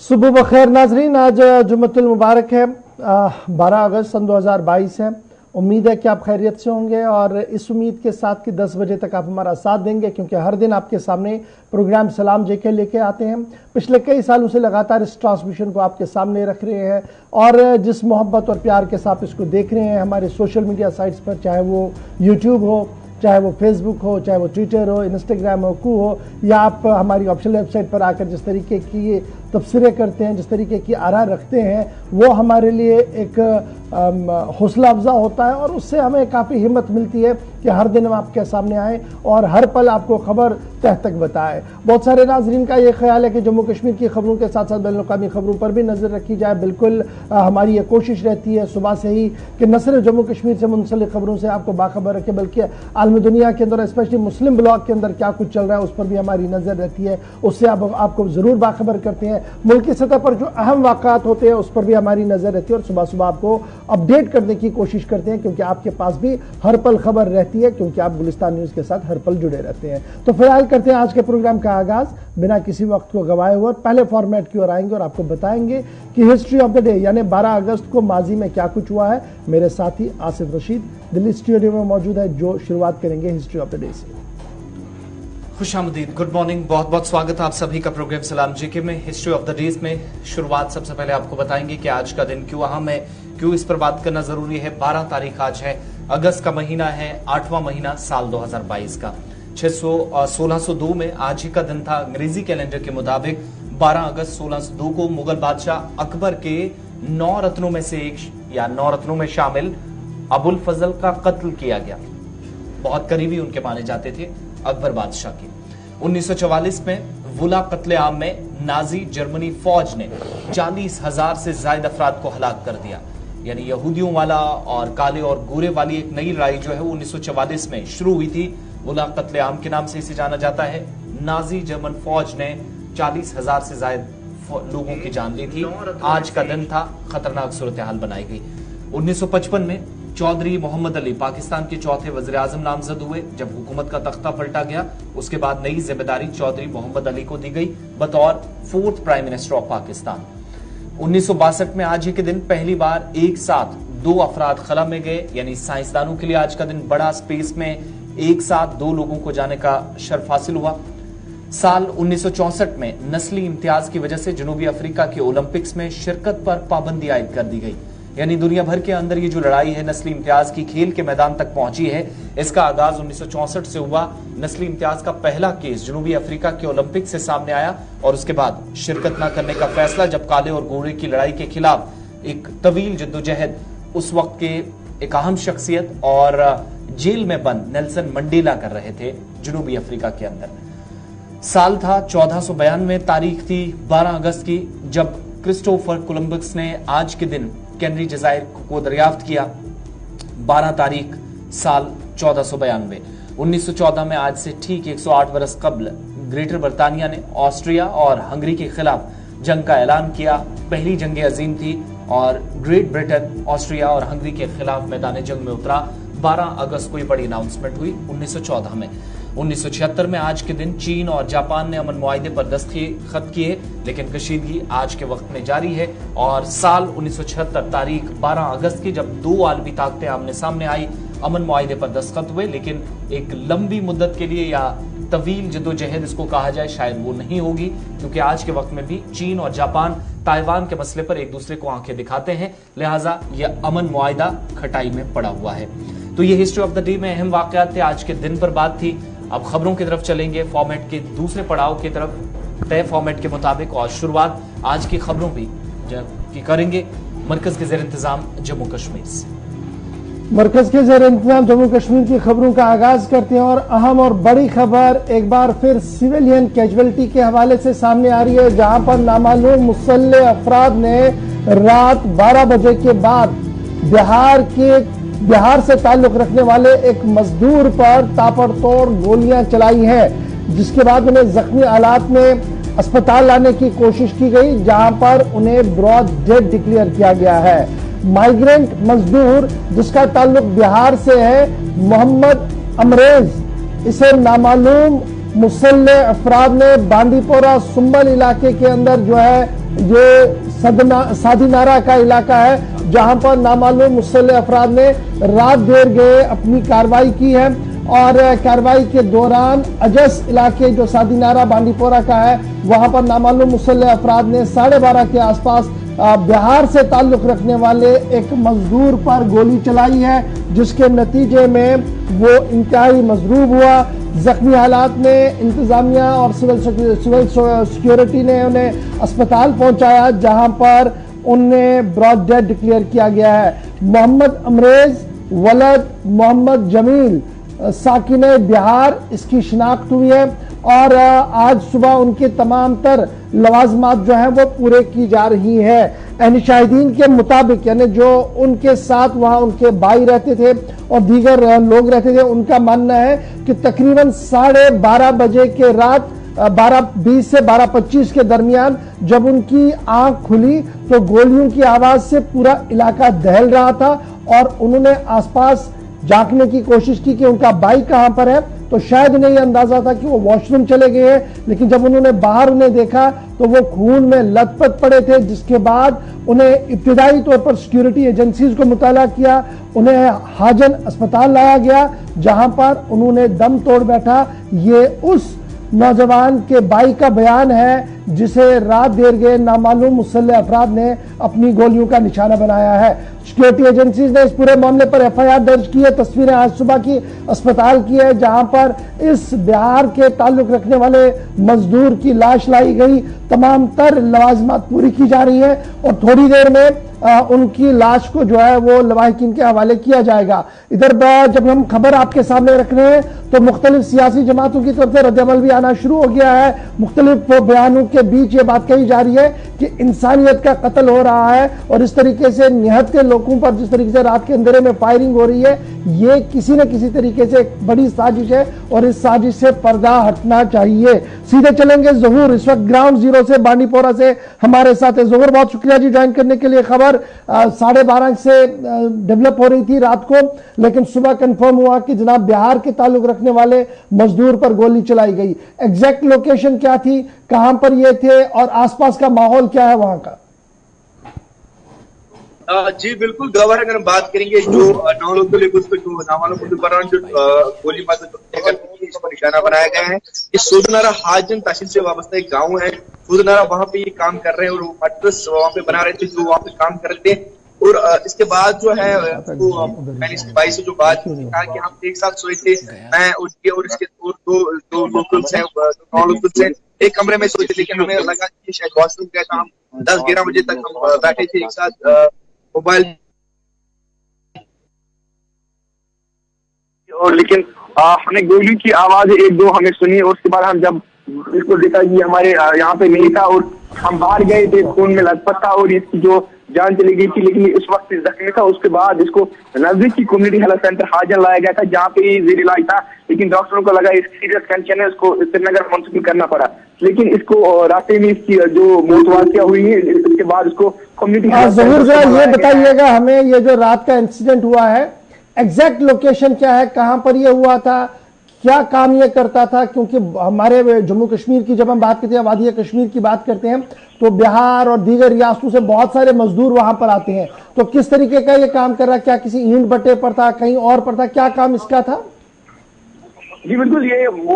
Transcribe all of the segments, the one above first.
सुबह बखैर नाजरीन, आज जुम्मतुल मुबारक है। 12 अगस्त सन 2022 है। उम्मीद है कि आप खैरियत से होंगे और इस उम्मीद के साथ कि 10 बजे तक आप हमारा साथ देंगे, क्योंकि हर दिन आपके सामने प्रोग्राम सलाम जेके लेके आते हैं। पिछले कई सालों से लगातार इस ट्रांसमिशन को आपके सामने रख रहे हैं और जिस मोहब्बत और प्यार के साथ इसको देख रहे हैं हमारे सोशल मीडिया साइट्स पर, चाहे वो यूट्यूब हो, चाहे वो फेसबुक हो, चाहे वो ट्विटर हो, इंस्टाग्राम हो, कू हो, या आप हमारी ऑफिशियल वेबसाइट पर आकर जिस तरीके की ये तबसरे करते हैं, जिस तरीके की आरा रखते हैं, वो हमारे लिए एक हौसला अफजा होता है और उससे हमें काफ़ी हिम्मत मिलती है कि हर दिन हम आपके सामने आएँ और हर पल आपको खबर तह तक बताएं। बहुत सारे नाजरीन का ये ख्याल है कि जम्मू कश्मीर की खबरों के साथ साथ बैनुल-अक़वामी खबरों पर भी नज़र रखी जाए। बिल्कुल हमारी ये कोशिश रहती है सुबह से ही कि न सिर्फ जम्मू कश्मीर से मुंसलिक खबरों से आपको बाखबर रखें, बल्कि आलमी दुनिया के अंदर स्पेशली मुस्लिम ब्लॉक के अंदर क्या कुछ चल रहा है उस पर भी हमारी नज़र रहती है। उससे आपको ज़रूर बाखबर करते हैं। मुल्क की सतह पर जो अहम वाक़ात होते हैं उस पर भी हमारी नज़र रहती है और सुबह सुबह आपको अपडेट करने की कोशिश करते हैं, क्योंकि आपके पास भी हर पल खबर रहती है, क्योंकि आप गुलिस्तान न्यूज़ के साथ हर पल जुड़े रहते हैं। तो फिलहाल करते हैं आज के प्रोग्राम का आगाज़ बिना किसी वक्त को गवाए हुए। पहले फॉर्मेट की ओर आएंगे और आपको बताएंगे कि हिस्ट्री ऑफ द डे यानी 12 अगस्त को माजी में क्या कुछ हुआ है। मेरे साथी आसिफ रशीद दिल्ली स्टूडियो में मौजूद है, जो शुरुआत करेंगे हिस्ट्री ऑफ द डे से। खुशामदीद, गुड मॉर्निंग, बहुत बहुत स्वागत है आप सभी का प्रोग्राम सलाम जेके में। हिस्ट्री ऑफ द डेज में शुरुआत सबसे पहले आपको बताएंगे कि आज का दिन क्यों अहम है, क्यों इस पर बात करना जरूरी है। 12 तारीख आज है, अगस्त का महीना है, 8वां महीना साल 2022 का। 1602 में आज ही का दिन था। अंग्रेजी कैलेंडर के मुताबिक 12 अगस्त 1602 को मुगल बादशाह अकबर के 9 रत्नों में से एक या 9 रत्नों में शामिल अबुल फजल का कत्ल किया गया। बहुत करीबी उनके माने जाते थे अकबर बादशाह की। 1944 में वुला कत्लेआम में नाजी जर्मनी फौज ने 40,000 से ज्यादा अफराद को हलाक कर दिया। यानी यहूदियों वाला और काले और गोरे वाली एक नई लड़ाई जो है वो 1944 में शुरू हुई थी। वुला कत्लेआम के नाम से इसे जाना जाता है। नाजी जर्मन फौज ने 40,000 से ज्यादा लोगों की जान ली थी। आज का दिन था, खतरनाक सूरत हाल बनाई गई। 1955 में चौधरी मोहम्मद अली पाकिस्तान के चौथे वज़ीर आज़म नामजद हुए। जब हुकूमत का तख्ता पलटा गया उसके बाद नई जिम्मेदारी चौधरी मोहम्मद अली को दी गई बतौर 4th prime minister of Pakistan. 1962 में आज ही के दिन पहली बार एक साथ 2 अफराद खला में गए। यानी साइंसदानों के लिए आज का दिन बड़ा, स्पेस में एक साथ 2 लोगों को जाने का शर्फ हासिल हुआ। साल 1964 में नस्ली इम्तियाज की वजह से जनूबी अफ्रीका के ओलंपिक्स में शिरकत पर पाबंदी आयद कर दी गई। यानी दुनिया भर के अंदर ये जो लड़ाई है नस्ली इम्तियाज की खेल के मैदान तक पहुंची है, इसका आगाज 1964 से हुआ। नस्ली इम्तियाज का पहला केस जनूबी अफ्रीका के ओलंपिक से सामने आया और उसके बाद शिरकत न करने का फैसला, जब काले और गोरे की लड़ाई के खिलाफ एक तवील जद्दोजहद उस वक्त के एक अहम शख्सियत और जेल में बंद नेल्सन मंडेला कर रहे थे जनूबी अफ्रीका के अंदर। साल था 1492, तारीख थी 12 अगस्त की, जब क्रिस्टोफर कोलंबस ने आज के दिन कैनरी जजायर को दरियाफ्त किया। 12 तारीख साल 1492। 1914 में आज से ठीक 108 बरस कबल ग्रेटर बरतानिया ने ऑस्ट्रिया और हंगरी के खिलाफ जंग का ऐलान किया। पहली जंग अजीम थी और ग्रेट ब्रिटेन ऑस्ट्रिया और हंगरी के खिलाफ मैदान जंग में उतरा। 12 अगस्त को ये बड़ी अनाउंसमेंट हुई 1914 में। 1976 में आज के दिन चीन और जापान ने अमन मुआहिदे पर दस्तखत किए, लेकिन कशीदगी आज के वक्त में जारी है। और साल 1976 तारीख 12 अगस्त की, जब 2 आलमी ताकतें आमने सामने आई, अमन मुआहिदे पर दस्तखत हुए, लेकिन एक लंबी मुद्दत के लिए या तवील जद्दोजहद इसको कहा जाए शायद वो नहीं होगी, क्योंकि आज के वक्त में भी चीन और जापान ताइवान के मसले पर एक दूसरे को आंखें दिखाते हैं। लिहाजा यह अमन मुआहिदा खटाई में पड़ा हुआ है। तो ये हिस्ट्री ऑफ द डे में अहम वाकयात थे, आज के दिन पर बात थी। अब खबरों की तरफ चलेंगे, फॉर्मेट के दूसरे पड़ाव की तरफ तय फॉर्मेट के मुताबिक, और शुरुआत आज की खबरों की करेंगे मरकज के ज़ेर इंतजाम जम्मू कश्मीर से। मरकज के ज़ेर इंतजाम जम्मू कश्मीर की खबरों का आगाज करते हैं और अहम और बड़ी खबर एक बार फिर सिविलियन कैजुअलिटी के हवाले से सामने आ रही है, जहां पर नामालूम मुसल्ले अफराद ने रात 12 बजे के बाद बिहार से ताल्लुक रखने वाले एक मजदूर पर ताबड़तोड़ गोलियां चलाई हैं, जिसके बाद उन्हें जख्मी हालात में अस्पताल लाने की कोशिश की गई, जहां पर उन्हें ब्रॉड डेड डिक्लेयर किया गया है। माइग्रेंट मजदूर जिसका ताल्लुक बिहार से है, मोहम्मद अमरेज, इसे नामालूम मुसल्लह अफराद ने बांदीपोरा सुंबल इलाके के अंदर जो है ये सादीनारा का इलाका है, जहां पर नामालूम मुसल्लह अफराद ने रात देर गए अपनी कार्रवाई की है और कार्रवाई के दौरान अजस इलाके जो सादीनारा बांदीपोरा का है वहां पर नामालूम मुसल्लह अफराद ने 12:30 के आसपास बिहार से ताल्लुक रखने वाले एक मजदूर पर गोली चलाई है, जिसके नतीजे में वो इंतहाई मजरूब हुआ। जख्मी हालात में इंतजामिया और सिविल सिक्योरिटी ने उन्हें अस्पताल पहुंचाया, जहां पर उन्हें ब्रॉड डेड डिक्लेयर किया गया है। मोहम्मद अमरेज वलद मोहम्मद जमील साकिन बिहार इसकी शिनाख्त हुई है और आज सुबह उनके तमाम तर लवाजमात जो हैं वो पूरे की जा रही है। यानी शाहिदीन के मुताबिक, यानी जो उनके साथ वहां उनके भाई रहते थे और दीगर लोग रहते थे, उनका मानना है कि तकरीबन 12:30 बजे के रात 12:20 से 12:25 के दरमियान जब उनकी आंख खुली तो गोलियों की आवाज से पूरा इलाका दहल रहा था और उन्होंने आसपास झांकने की कोशिश की कि उनका भाई कहां पर है, तो शायद उन्हें यह अंदाजा था कि वो वॉशरूम चले गए हैं, लेकिन जब उन्होंने बाहर उन्हें देखा तो वो खून में लथपथ पड़े थे, जिसके बाद उन्हें इब्तिदाई तौर पर सिक्योरिटी एजेंसीज को मुताला किया। उन्हें हाजन अस्पताल लाया गया, जहां पर उन्होंने दम तोड़ बैठा। ये उस नौजवान के भाई का बयान है जिसे रात देर गए नामालूम मुसल्लह अफराद ने अपनी गोलियों का निशाना बनाया है। सिक्योरिटी एजेंसीज ने इस पूरे मामले पर एफआईआर दर्ज की है। तस्वीरें आज सुबह की अस्पताल की है, जहां पर इस बिहार के ताल्लुक रखने वाले मजदूर की लाश लाई गई। तमाम तर लवाजमात पूरी की जा रही है और थोड़ी देर में उनकी लाश को जो है वो लवाहिकीन के हवाले किया जाएगा। इधर जब हम खबर आपके सामने रख रहे हैं तो मुख्तलिफ सियासी जमातों की तरफ से रद्द-ए-अमल भी आना शुरू हो गया है। मुख्तलिफ बयानों के बीच ये बात कही जा रही है कि इंसानियत का कत्ल हो रहा है और इस तरीके से निहत्थे के लोगों पर जिस तरीके से रात के अंधेरे में फायरिंग हो रही है, ये किसी न किसी तरीके से एक बड़ी साजिश है और इस साजिश से पर्दा हटना चाहिए। सीधे चलेंगे ज़हूर, इस वक्त ग्राउंड जीरो से बांडीपोरा से हमारे साथ है। ज़हूर, बहुत शुक्रिया जी ज्वाइन करने के लिए। खबर 12:30 से डेवलप हो रही थी रात को, लेकिन सुबह कंफर्म हुआ कि जनाब बिहार के ताल्लुक रखने वाले मजदूर पर गोली चलाई गई। एग्जैक्ट लोकेशन क्या थी, कहां पर ये थे और आसपास का माहौल क्या है वहां का? जी बिल्कुल गवर, अगर हम बात करेंगे जो गोली इस पर निशाना बनाया गया है। ये सूदनारा हाजन तहसील से वाबस्ता एक गाँव है। सूदनारा वहां पे ये काम कर रहे हैं और वो मटरस वहां पे बना रहे थे, जो वहां पे काम कर रहे थे। और इसके बाद जो है वो मैंने इसके भाई से जो बात की, कहा कि हम एक साथ सोए थे, मैं उसके और इसके दो लोकल्स हैं, 9 लोकल्स हैं, एक कमरे में सोए थे, लेकिन हमें लगा कि शायद वॉशरूम गया था। हम 10-11 बजे तक हम बैठे थे एक साथ मोबाइल, और लेकिन हमने गोली की आवाज 1-2 हमें सुनी और उसके बाद हम जब इसको देखा कि हमारे यहाँ पे नहीं था और हम बाहर गए थे, खून में लथपथ था और इसकी जो जान चली गई थी, लेकिन इस वक्त जख्मी था। उसके बाद इसको नजदीक की कम्युनिटी हेल्थ सेंटर हाजन लाया गया था, जहाँ पे जेर इलाज था, लेकिन डॉक्टरों को लगा इस सीरियस कंडीशन है, इसको श्रीनगर मुंतकिल करना पड़ा। लेकिन इसको रास्ते में इसकी जो मौत वाक़या हुई है, इसके बाद इसको कम्युनिटी जरूर ये बताइएगा हमें, ये जो रात का इंसिडेंट हुआ है एग्जैक्ट लोकेशन क्या है, कहां पर यह हुआ था, क्या काम ये करता था? क्योंकि हमारे जम्मू कश्मीर की जब हम बात करते हैं, वादी कश्मीर की बात करते हैं, तो बिहार और दीगर रियासतों से बहुत सारे मजदूर वहां पर आते हैं। तो किस तरीके का ये काम कर रहा है? क्या किसी ईंट भट्टे पर था, कहीं और पर था, क्या काम इसका था? जी बिल्कुल, ये वो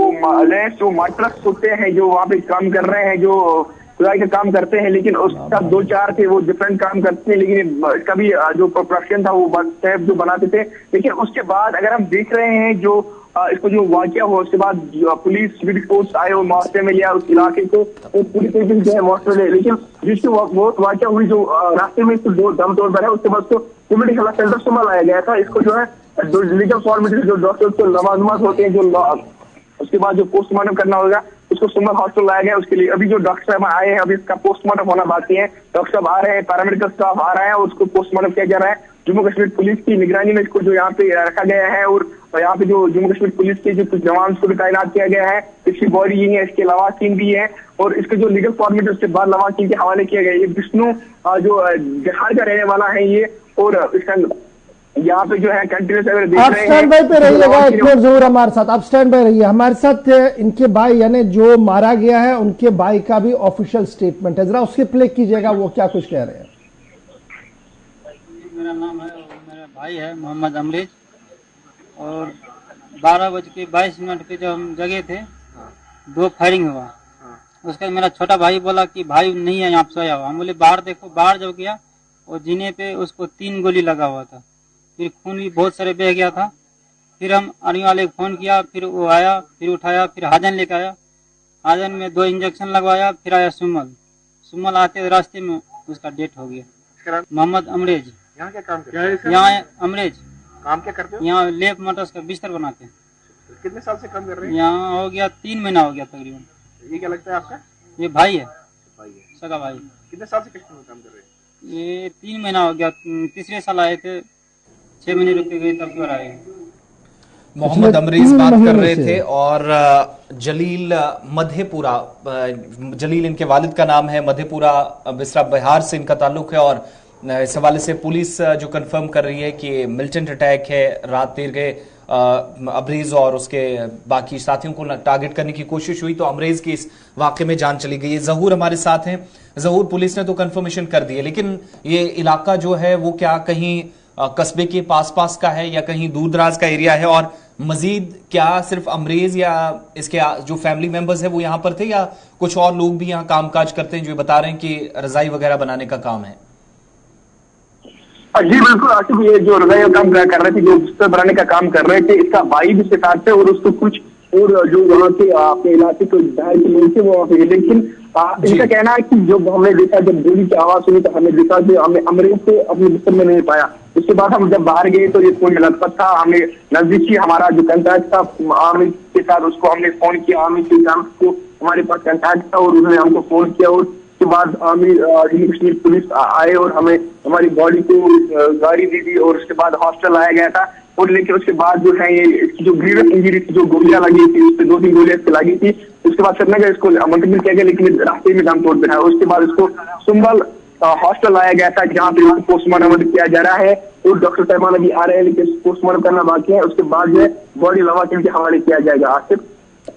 जो माट्रस होते हैं जो वहाँ पे काम कर रहे हैं, जो खुदाई का काम करते हैं, लेकिन उसका 2-4 थे वो डिफरेंट काम करते हैं, लेकिन इसका भी जो प्रोडक्शन था वो टैप जो बनाते थे। लेकिन उसके बाद अगर हम देख रहे हैं जो इसको जो वाकया हुआ, उसके बाद पुलिस सिविल फोर्स आए और मुआवजे में लिया उस इलाके को, तो पूरी तरीके से मुआवजे ले, लेकिन जिसकी वाकया हुई जो रास्ते में इसको दम तोड़ पर है, उसके बाद उसको कम्युनिटी हेल्थ सेंटर सुमा लाया गया था। इसको जो है लीगल फॉर्मेलिटी जो डॉक्टर को लवाजमात होते हैं, जो उसके बाद जो पोस्टमार्टम करना होगा उसको सुमन हॉस्पिटल लाया गया। उसके लिए अभी जो डॉक्टर साहब आए हैं, अभी इसका पोस्टमार्टम होना बाकी है। डॉक्टर साहब आ रहे हैं, पैरामेडिकल स्टाफ आ रहा है और उसको पोस्टमार्टम किया जा रहा है। जम्मू कश्मीर पुलिस की निगरानी में इसको जो यहाँ पे रखा गया है और यहाँ पे जो जम्मू कश्मीर पुलिस के जो कुछ जवान को भी तैनात किया गया है। इसकी बॉडी यही है, इसके लवाकिन भी है और इसके जो लीगल फॉर्मेट उसके बाद लवाकिन के हवाले किया गया। ये विष्णु जो बिहार का रहने वाला है ये, और इसका यहाँ पे जो है कंटिन्यूस अगर देख आप रहे हैं। स्टैंड बाय पे रहिएगा, एक मिनट जरूर हमारे साथ आप स्टैंड बाय रहिए। हमारे साथ इनके भाई यानी जो मारा गया है उनके भाई का भी ऑफिशियल स्टेटमेंट है, जरा उसके प्ले कीजिएगा, वो क्या कुछ कह रहे हैं। मेरा नाम है, मेरा भाई है मोहम्मद अमरीज, और 12:22 पे जब हम जगे थे 2 फायरिंग हुआ। उसके बाद मेरा छोटा भाई बोला कि भाई नहीं है यहाँ पे सोया हुआ। हम बोले बाहर देखो। बाहर जब गया और जीने पे उसको 3 गोली लगा हुआ था, फिर खून भी बहुत सारे बह गया था। फिर हम आर्मी वाले को फोन किया, फिर वो आया, फिर उठाया, फिर हाजन लेके आया। हाजन में 2 इंजेक्शन लगवाया, फिर आया सुमल आते रास्ते में उसका डेथ हो गया। मोहम्मद अमरेज। यहाँ क्या काम करते हैं? यहाँ अमरेज काम क्या करते हो? यहाँ लेप मोटर्स का बिस्तर बनाते हैं। कितने साल से काम कर रहे हैं? यहाँ हो गया 3 महीना हो गया तकरीबन। ये क्या लगता है आपका? ये भाई है, भाई है। सगा भाई। कितने साल से कश्मीर में काम कर रहे हैं? ये 3 महीना हो गया। तीसरे साल आए थे, 6 महीने रुक के गए, तब फिर आए। मोहम्मद अमरीज बात कर रहे थे। और जलील मधेपुरा, जलील इनके वालिद का नाम है, मधेपुरा बिसरा बिहार से इनका ताल्लुक है। और इस हवाले से पुलिस जो कंफर्म कर रही है कि मिलिटेंट अटैक है, रात देर गए अमरीज और उसके बाकी साथियों को टारगेट करने की कोशिश हुई तो अमरीज की इस वाकये में जान चली गई है। जहूर हमारे साथ हैं। जहूर, पुलिस ने तो कंफर्मेशन कर दी है, लेकिन ये इलाका जो है वो क्या कहीं कस्बे के पास का है या कहीं दूर दराज का एरिया है? और मजीद क्या सिर्फ अमरीज या इसके जो फैमिली मेंबर्स है वो यहाँ पर थे या कुछ और लोग भी यहाँ कामकाज करते हैं जो बता रहे हैं कि रजाई वगैरह बनाने का काम है? जी बिल्कुल आसिफ, ये जो रजाई का काम कर रहे थे, जो बिस्तर बनाने का काम कर रहे थे, इसका भाई भी इसके साथ थे और उसको कुछ और जो वहाँ के अपने इलाके के बाहर के लोग थे वो वहाँ पे। लेकिन इनका कहना है कि जब हमने देखा, जब गोली की आवाज सुनी तो हमने देखा कि हमें अमरीज को अपने बिस्तर में नहीं पाया। उसके बाद हम जब बाहर गए तो ये फोन में लटपट था। हमने नजदीकी हमारा जो कंटैक्ट था आमिर के साथ, उसको हमने फोन किया। आमिर के साथ को हमारे पास कंटैक्ट था और उन्होंने हमको फोन किया। और उसके बाद जम्मू कश्मीर पुलिस आए और हमें हमारी बॉडी को गाड़ी दी थी और उसके बाद हॉस्टल लाया गया था। और लेकिन उसके बाद जो है ये जो ग्रीवियस इंजरी थी, जो गोलियां लगी थी, उस पर 2-3 गोलियां लगी थी। उसके बाद श्रीनगर इसको मुंतकिल किया गया, लेकिन रास्ते में दम तोड़ दिया। उसके बाद इसको सुंबल हॉस्टल लाया गया था, जहाँ पे पोस्टमार्टम किया जा रहा है और डॉक्टर साहबान अभी आ रहे हैं, लेकिन पोस्टमार्टम करना बाकी है। उसके बाद जो है बॉडी लवाकिन के हवाले किया जाएगा। आसिफ,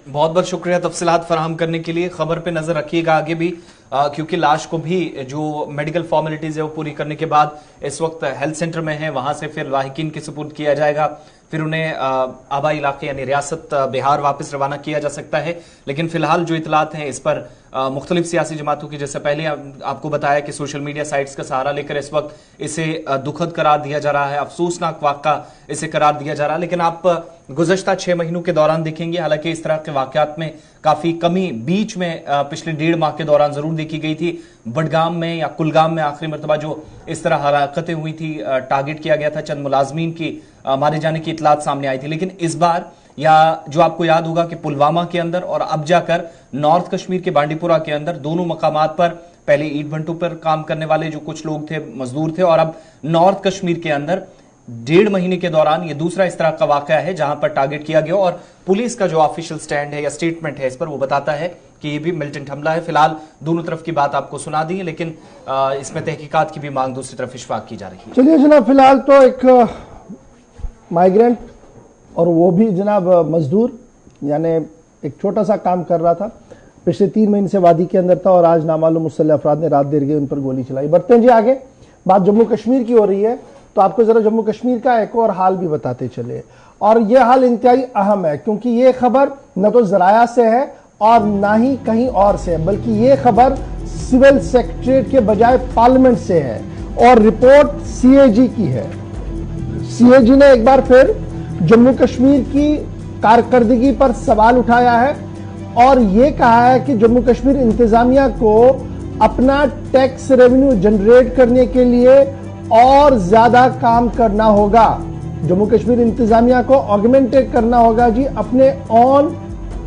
बहुत बहुत शुक्रिया तफसीलात फराहम करने के लिए। खबर पे नजर रखिएगा आगे भी, क्योंकि लाश को भी जो मेडिकल फॉर्मेलिटीज है वो पूरी करने के बाद इस वक्त हेल्थ सेंटर में है, वहां से फिर लाहिकीन के सुपुर्द किया जाएगा, फिर उन्हें आबाई इलाके यानी रियासत बिहार वापस रवाना किया जा सकता है। लेकिन फिलहाल जो इतलात हैं इस पर मुख्तलिफ सियासी जमातों की, जैसे पहले आपको बताया कि सोशल मीडिया साइट्स का सहारा लेकर इस वक्त इसे दुखद करार दिया जा रहा है, अफसोसनाक वाक़ा इसे करार दिया जा रहा है। लेकिन आप गुज़श्ता 6 महीनों के दौरान देखेंगे हालांकि इस तरह के वाक़यात में काफी कमी बीच में पिछले 1.5 माह के दौरान जरूर देखी गई थी। बडगाम में या कुलगाम में आखिरी मरतबा जो इस तरह हरकतें हुई थी, टारगेट किया गया था, चंद मुलाजमीन की मारे जाने की इतलात सामने आई थी। लेकिन इस बार या जो आपको याद होगा कि पुलवामा के अंदर और अब जाकर नॉर्थ कश्मीर के बांडीपुरा के अंदर दोनों मकामात पर पहले ईट भट्टों पर काम करने वाले जो कुछ लोग थे, मजदूर थे, और अब नॉर्थ कश्मीर के अंदर 1.5 महीने के दौरान ये दूसरा इस तरह का वाकया है जहां पर टारगेट किया गया। और पुलिस का जो ऑफिशियल स्टैंड है या स्टेटमेंट है इस पर वो बताता है कि ये भी मिलिटेंट हमला है। फिलहाल दोनों तरफ की बात आपको सुना दी है, लेकिन इसमें तहकीकात की भी मांग दूसरी तरफ इशफाक की जा रही है। चलिए जनाब, फिलहाल तो एक माइग्रेंट और वो भी जनाब मजदूर, यानी एक छोटा सा काम कर रहा था, पिछले 3 महीने से वादी के अंदर था और आज नामालूम मुसल्लह अफराद ने रात देर गए उन पर गोली चलाई। बढ़ते हैं जी आगे, बात जम्मू कश्मीर की हो रही है तो आपको जरा जम्मू कश्मीर का एक और हाल भी बताते चले। और यह हाल इंतहाई अहम है क्योंकि ये खबर न तो जराया से है और ना ही कहीं और से है, बल्कि ये खबर सिविल सेक्रेटरीट के बजाय पार्लियामेंट से है और रिपोर्ट सीएजी की है। सीएजी ने एक बार फिर जम्मू कश्मीर की कारकर्दगी पर सवाल उठाया है और यह कहा है कि जम्मू कश्मीर इंतजामिया को अपना टैक्स रेवेन्यू जनरेट करने के लिए और ज्यादा काम करना होगा। जम्मू कश्मीर इंतजामिया को ऑगमेंटेड करना होगा जी अपने ऑन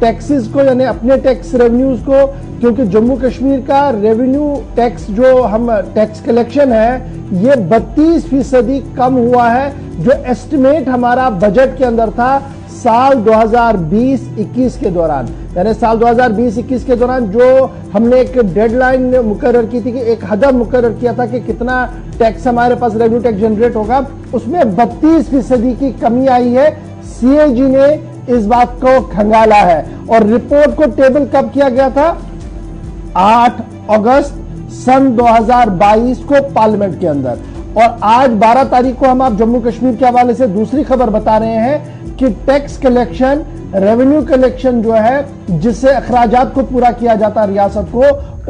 टैक्सेस को, यानी अपने टैक्स रेवेन्यूज को, क्योंकि जम्मू कश्मीर का रेवेन्यू टैक्स जो हम टैक्स कलेक्शन है ये 32% कम हुआ है, जो एस्टिमेट हमारा बजट के अंदर था साल 2020-21 के दौरान। यानी साल 2020-21 के दौरान जो हमने एक डेडलाइन मुकर्रर की थी कि एक हदफ मुकर्रर किया था कि कितना टैक्स हमारे पास रेवेन्यू टैक्स जनरेट होगा, उसमें 32% की कमी आई है। सीएजी ने इस बात को खंगाला है और रिपोर्ट को टेबल कब किया गया था? 8 अगस्त सन 2022 को पार्लियामेंट के अंदर। और आज 12 तारीख को हम आप जम्मू कश्मीर के हवाले से दूसरी खबर बता रहे हैं कि टैक्स कलेक्शन, रेवेन्यू कलेक्शन जो है जिससे अखराजात को पूरा किया जाता है रियासत को,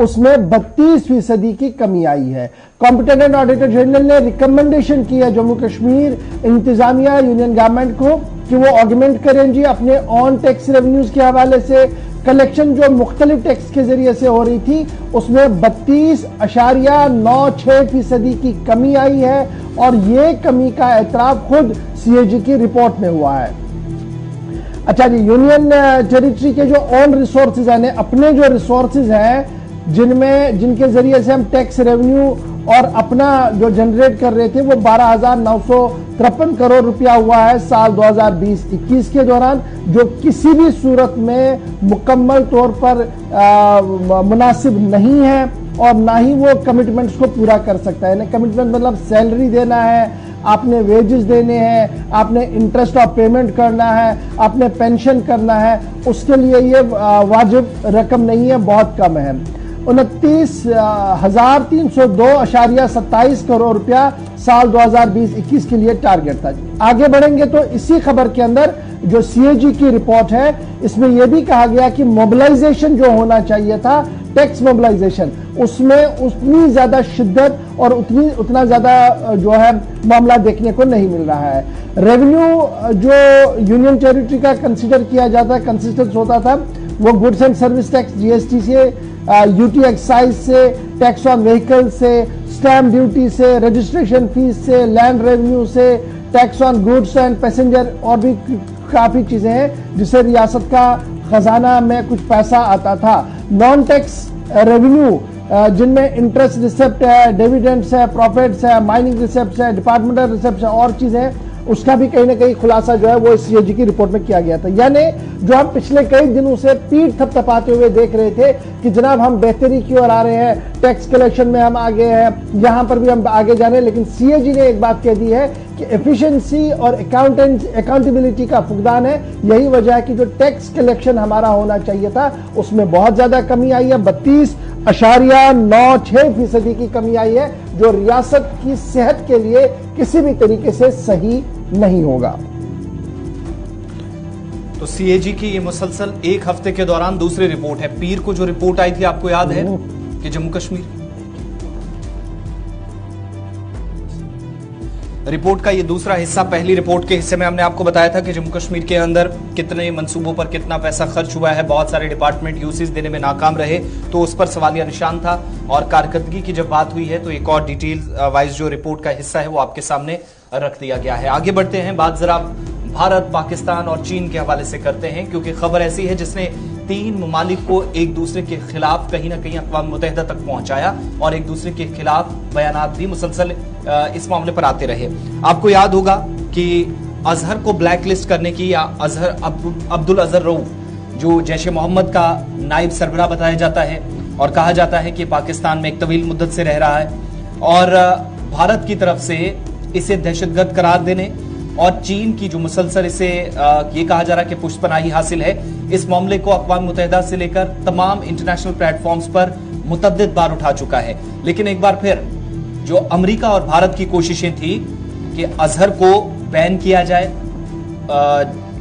उसमें 32% की कमी आई है। कॉम्पिटेंट ऑडिटर जनरल ने रिकमेंडेशन की है जम्मू कश्मीर इंतजामिया, यूनियन गवर्नमेंट को कि वो ऑगमेंट करें जी अपने ऑन टैक्स रेवेन्यूज के हवाले से। कलेक्शन जो मुख्तलिफ टैक्स के जरिए से हो रही थी उसमें 32.96% की कमी आई है और ये कमी का एतराफ खुद सीएजी की रिपोर्ट में हुआ है। अच्छा जी, यूनियन टेरिटरी के जो ऑन रिसोर्सेज हैं, अपने जो रिसोर्सेज हैं जिनके जरिए से हम टैक्स रेवेन्यू और अपना जो जनरेट कर रहे थे, वो 12,953 करोड़ रुपया हुआ है साल 2020-21 के दौरान, जो किसी भी सूरत में मुकम्मल तौर पर मुनासिब नहीं है और ना ही वो कमिटमेंट्स को पूरा कर सकता है। कमिटमेंट मतलब सैलरी देना है, आपने वेजेस देने हैं, आपने इंटरेस्ट ऑफ पेमेंट करना है, आपने पेंशन करना है, उसके लिए ये वाजिब रकम नहीं है, बहुत कम है। 29,302.27 करोड़ रुपया साल 2020-21 के लिए टारगेट था। आगे बढ़ेंगे तो इसी खबर के अंदर जो सीएजी की रिपोर्ट है, इसमें यह भी कहा गया कि मोबिलाइजेशन जो होना चाहिए था, टैक्स मोबिलाइजेशन, उसमें उतनी ज्यादा शिद्दत और उतना ज्यादा जो है मामला देखने को नहीं मिल रहा है। रेवेन्यू जो यूनियन टेरिटरी का कंसीडर किया जाता, कंसिस्टेंस होता था, वो goods and service tax GST से, यूटी एक्साइज से, टैक्स ऑन व्हीकल से, स्टैम्प ड्यूटी से, रजिस्ट्रेशन फीस से, लैंड रेवेन्यू से, tax on goods and passenger, और भी काफी चीजें हैं जिससे रियासत का खजाना में कुछ पैसा आता था। नॉन टैक्स रेवेन्यू जिनमें इंटरेस्ट रिसेप्ट है, डिविडेंड्स है, प्रॉफिट्स है, माइनिंग रिसेप्ट है, डिपार्टमेंटल रिसेप्ट है और चीजें, उसका भी कहीं ना कहीं खुलासा जो है वो सीएजी की रिपोर्ट में किया गया था। यानी जो हम पिछले कई दिनों से पीठ थपथपाते हुए देख रहे थे कि जनाब हम बेहतरी की ओर आ रहे हैं, टैक्स कलेक्शन में हम आगे हैं, यहां पर भी हम आगे जा रहे हैं, लेकिन सीएजी ने एक बात कह दी है कि एफिशिएंसी और अकाउंटेबिलिटी का फुकदान है। यही वजह है कि जो टैक्स कलेक्शन हमारा होना चाहिए था उसमें बहुत ज्यादा कमी आई है, 32.96% की कमी आई है, जो रियासत की सेहत के लिए किसी भी तरीके से सही नहीं होगा। तो सीएजी की ये मुसलसल एक हफ्ते के दौरान दूसरी रिपोर्ट है। पीर को जो रिपोर्ट आई थी आपको याद है कि जम्मू कश्मीर रिपोर्ट का ये दूसरा हिस्सा, पहली रिपोर्ट के हिस्से में हमने आपको बताया था कि जम्मू कश्मीर के अंदर कितने मंसूबों पर कितना पैसा खर्च हुआ है, बहुत सारे डिपार्टमेंट यूसीज देने में नाकाम रहे, तो उस पर सवालिया निशान था। और कारकर्दगी की जब बात हुई है तो एक और डिटेल वाइज जो रिपोर्ट का हिस्सा है वो आपके सामने रख दिया गया है। आगे बढ़ते हैं, बात जरा भारत, पाकिस्तान और चीन के हवाले से करते हैं, क्योंकि खबर ऐसी है जिसने 3 ममालिक को एक दूसरे के खिलाफ कहीं ना कहीं अक़वाम मुत्तहिदा तक पहुंचाया और एक दूसरे के खिलाफ बयानात भी मुसलसल इस मामले पर आते रहे। आपको याद होगा कि अजहर को ब्लैकलिस्ट करने की, या अब्दुल अजहर रऊफ जो जैश ए मोहम्मद का नायब सरबराह बताया जाता है और कहा जाता है कि पाकिस्तान में एक तवील मुद्दत से रह रहा है, और भारत की तरफ से इसे दहशतगर्द करार देने और चीन की जो मुसलसल इसे ये कहा जा रहा है कि पुष्पनाही हासिल है, इस मामले को अक़वाम मुत्तहिदा से लेकर तमाम इंटरनेशनल प्लेटफॉर्म्स पर मुतअद्दिद बार उठा चुका है। लेकिन एक बार फिर जो अमेरिका और भारत की कोशिशें थी कि अजहर को बैन किया जाए,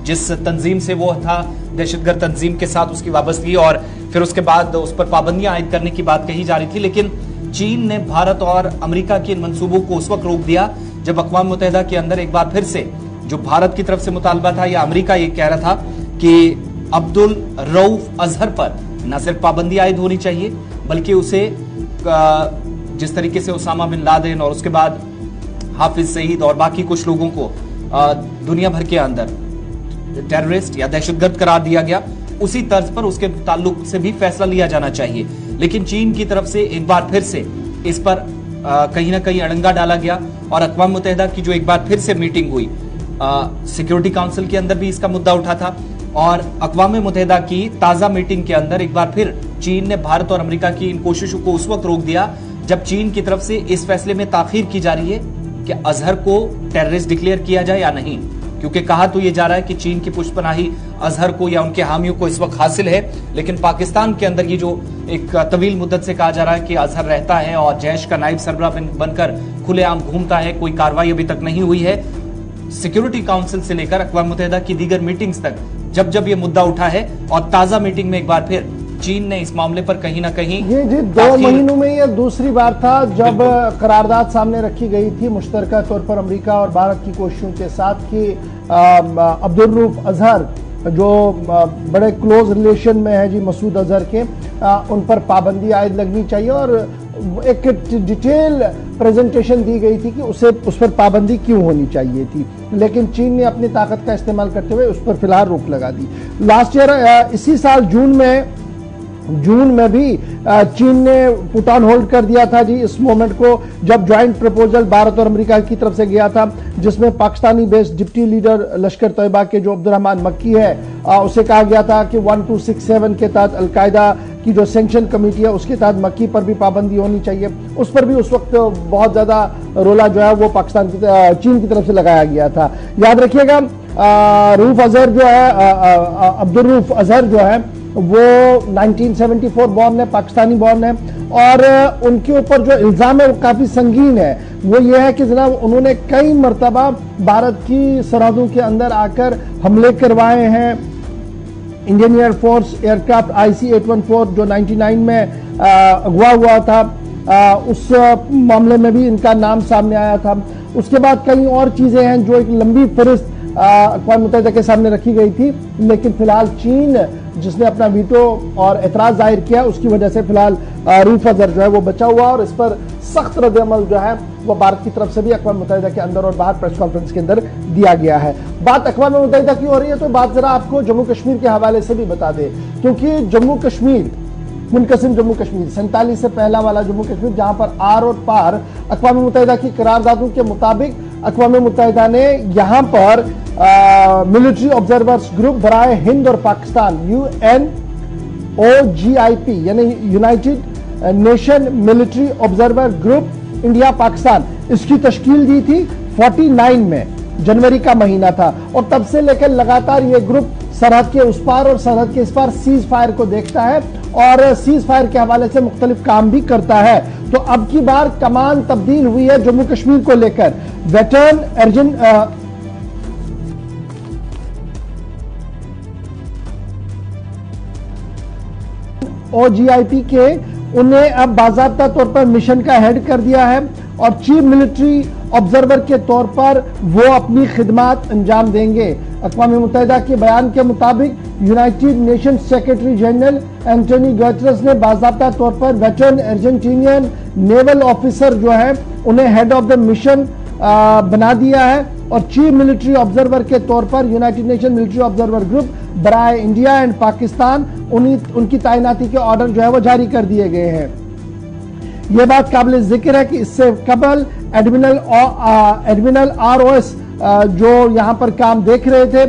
जिस तंजीम से वो था दहशतगर्द तंजीम के साथ उसकी वाबस्तगी, और फिर उसके बाद उस पर पाबंदियां आयद करने की बात कही जा रही थी, लेकिन चीन ने भारत और अमेरिका के इन मंसूबों को उस वक्त रोक दिया जब अक़वाम मुत्तहिदा के अंदर एक बार फिर से जो भारत की तरफ से मुतालबा था, या अमेरिका ये कह रहा था कि अब्दुल रऊफ अजहर पर न सिर्फ पाबंदी आयद होनी चाहिए बल्कि उसे जिस तरीके से उसामा बिन लादेन और उसके बाद हाफिज सईद और बाकी कुछ लोगों को दुनिया भर के अंदर टेररिस्ट या दहशतगर्द करार दिया गया, उसी तर्ज पर उसके ताल्लुक से भी फैसला लिया जाना चाहिए। लेकिन चीन की तरफ से एक बार फिर से इस पर कहीं ना कहीं अड़ंगा डाला गया और अक़वाम मुत्तहिदा की जो एक बार फिर से मीटिंग हुई, सिक्योरिटी काउंसिल के अंदर भी इसका मुद्दा उठा था और अक़वाम मुत्तहिदा की ताजा मीटिंग के अंदर एक बार फिर चीन ने भारत और अमेरिका की इन कोशिशों को उस वक्त रोक दिया जब चीन की तरफ से इस फैसले में ताखीर की जा रही है कि अजहर को टेररिस्ट डिक्लेयर किया जाए या नहीं, क्योंकि कहा तो यह जा रहा है कि चीन की पुष्पनाही अजहर को या उनके हामियों को इस वक्त हासिल है, लेकिन पाकिस्तान के अंदर ये जो एक तवील मुद्दत से कहा जा रहा है कि अजहर रहता है और जैश का नायब सरबराह बनकर खुलेआम घूमता है, कोई कार्रवाई अभी तक नहीं हुई है। सिक्योरिटी काउंसिल से लेकर अक़वाम मुत्तहिदा की दीगर मीटिंग्स तक जब जब ये मुद्दा उठा है और ताजा मीटिंग में एक बार फिर चीन ने इस मामले पर कहीं ना कहीं ये जी 2 महीनों में यह दूसरी बार था जब करारदाद सामने रखी गई थी मुश्तरका तौर पर अमेरिका और भारत की कोशिशों के साथ कि अब्दुल रऊफ अजहर जो बड़े क्लोज रिलेशन में है जी मसूद अजहर के, उन पर पाबंदी आयद लगनी चाहिए और एक डिटेल प्रेजेंटेशन दी गई थी कि उस पर पाबंदी क्यों होनी चाहिए थी, लेकिन चीन ने अपनी ताकत का इस्तेमाल करते हुए उस पर फिलहाल रोक लगा दी। लास्ट ईयर इसी साल जून में भी चीन ने पुट ऑन होल्ड कर दिया था जी इस मोमेंट को, जब ज्वाइंट प्रपोजल भारत और अमेरिका की तरफ से गया था जिसमें पाकिस्तानी बेस्ड डिप्टी लीडर लश्कर तैयबा के जो अब्दुर्रहमान मक्की है उसे कहा गया था कि 1267 के तहत अलकायदा की जो सैंक्शन कमेटी है उसके तहत मक्की पर भी पाबंदी होनी चाहिए। उस पर भी उस वक्त बहुत ज्यादा रोला जो है वो चीन की तरफ से लगाया गया था। याद रखिएगा रूफ अजहर जो है अब्दुल रऊफ अजहर जो है वो 1974 बॉर्न है, पाकिस्तानी बॉर्न है और उनके ऊपर जो इल्जाम है वो काफी संगीन है। वो ये है कि जनाब उन्होंने कई मर्तबा भारत की सरहदों के अंदर आकर हमले करवाए हैं। इंडियन एयरफोर्स एयरक्राफ्ट IC-814 जो 99 में अगवा हुआ था, उस मामले में भी इनका नाम सामने आया था। उसके बाद कई और चीजें हैं जो एक लंबी फहरिस्त अक़वाम मुत्तहिदा के सामने रखी गई थी, लेकिन फिलहाल चीन जिसने अपना वीटो और एतराज जाहिर किया उसकी वजह से फिलहाल रूफ अजहर जो है वो बचा हुआ और इस पर सख्त रद्द-ए-अमल जो है वो भारत की तरफ से भी अक़वाम मुत्तहिदा के अंदर और बाहर प्रेस कॉन्फ्रेंस के अंदर दिया गया है। बात अक़वाम मुत्तहिदा की हो रही है तो बात जरा आपको जम्मू कश्मीर के हवाले से भी बता दें, क्योंकि जम्मू कश्मीर मुनक़सिम जम्मू कश्मीर 47 से पहला वाला जम्मू कश्मीर जहां पर आर और पार अक़वाम मुत्तहिदा की करारदादों के मुताबिक अक़वाम मुत्तहिदा ने यहां पर मिलिट्री ऑब्जर्वर्स ग्रुप बराए हिंद और पाकिस्तान UNOGIP यानी United Nation military observer group India Pakistan, इसकी तश्कील दी थी 49 में, जनवरी का महीना था और तब से लेकर लगातार ये ग्रुप सरहद के उस पार और सरहद के इस पार सीज फायर को देखता है और सीज फायर के हवाले से मुख्तलिफ काम भी करता है। तो अब की बार कमान तब्दील हुई है जम्मू कश्मीर को लेकर। वेटरन अर्जन OGIP के उन्हें अब बाज़ाब्ता तौर पर मिशन का हेड कर दिया है और चीफ मिलिट्री ऑब्जर्वर के तौर पर वो अपनी खिदमात अंजाम देंगे। अक़वाम मुत्तहिदा के बयान के मुताबिक United Nation secretary general Antonio Guterres ने बाज़ाब्ता तौर पर वेटरन अर्जेंटीनियन नेवल ऑफिसर जो है उन्हें हेड ऑफ द मिशन बना दिया है और चीफ मिलिट्री ऑब्जर्वर के तौर पर United Nation military observer group बराए इंडिया एंड पाकिस्तान उनकी तैनाती के ऑर्डर जो है वो जारी कर दिए गए हैं। यह बात काबिल जिक्र है कि इससे कबल एडमिरल ROS जो यहां पर काम देख रहे थे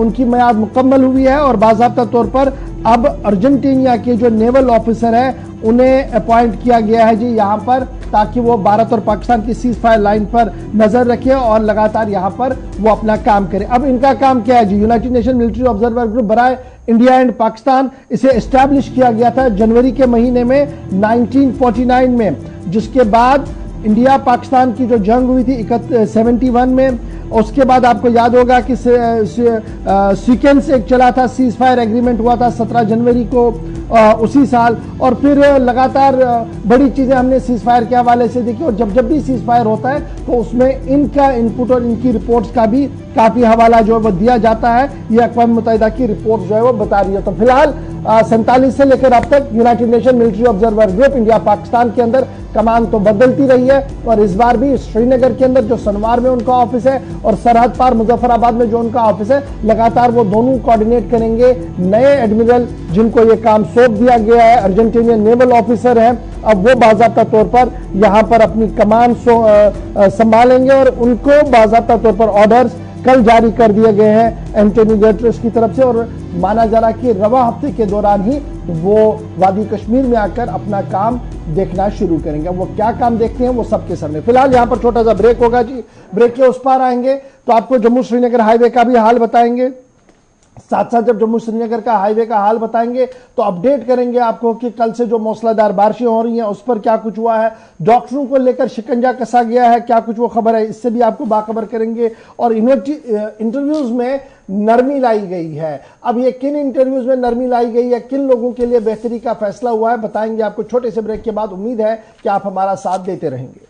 उनकी मियाद मुकम्मल हुई है और बाज़ाब्ता तौर पर अब अर्जेंटीना के जो नेवल ऑफिसर है उन्हें अपॉइंट किया गया है जी यहां पर, ताकि वो भारत और पाकिस्तान की सीज फायर लाइन पर नजर रखे और लगातार यहां पर वो अपना काम करे। अब इनका काम क्या है जी? United Nation military observer group बराए इंडिया एंड पाकिस्तान, इसे एस्टैब्लिश किया गया था जनवरी के महीने में 1949 में, जिसके बाद इंडिया पाकिस्तान की जो जंग हुई थी 71 में, उसके बाद आपको याद होगा कि सीक्वेंस एक चला था, सीज फायर एग्रीमेंट हुआ था 17 जनवरी को उसी साल और फिर लगातार बड़ी चीजें हमने सीज फायर के हवाले से देखी और जब भी सीज फायर होता है तो उसमें इनका इनपुट और इनकी रिपोर्ट्स का भी काफी हवाला जो है वो दिया जाता है। ये अक़वाम मुत्तहिदा की रिपोर्ट जो है वो बता रही है। तो फिलहाल 47 से लेकर अब तक United Nation military observer group India Pakistan के अंदर कमान तो बदलती रही है और इस बार भी श्रीनगर के अंदर जो सनवार में उनका ऑफिस है और सरहद पार मुजफ्फराबाद में जो उनका ऑफिस है, लगातार वो दोनों कोऑर्डिनेट करेंगे। नए एडमिरल जिनको ये काम सौंप दिया गया है, अर्जेंटीनियन नेवल ऑफिसर हैं, अब वो बाज़ाब्ता तौर पर यहाँ पर अपनी कमान संभालेंगे और उनको बाज़ाब्ता तौर पर ऑर्डर्स कल जारी कर दिए गए हैं एंटोनी गुटेरेस की तरफ से, और माना जा रहा कि रवा हफ्ते के दौरान ही वो वादी कश्मीर में आकर अपना काम देखना शुरू करेंगे। वो क्या काम देखते हैं वो सबके सामने। फिलहाल यहाँ पर छोटा सा ब्रेक होगा जी, ब्रेक के उस पार आएंगे तो आपको जम्मू श्रीनगर हाईवे का भी हाल बताएंगे, साथ साथ जब जम्मू श्रीनगर का हाईवे का हाल बताएंगे तो अपडेट करेंगे आपको कि कल से जो मूसलाधार बारिशें हो रही हैं उस पर क्या कुछ हुआ है, डॉक्टरों को लेकर शिकंजा कसा गया है, क्या कुछ वो खबर है, इससे भी आपको बाखबर करेंगे। और इंटरव्यूज में नरमी लाई गई है, अब ये किन इंटरव्यूज में नरमी लाई गई है, किन लोगों के लिए बेहतरी का फैसला हुआ है, बताएंगे आपको छोटे से ब्रेक के बाद। उम्मीद है कि आप हमारा साथ देते रहेंगे।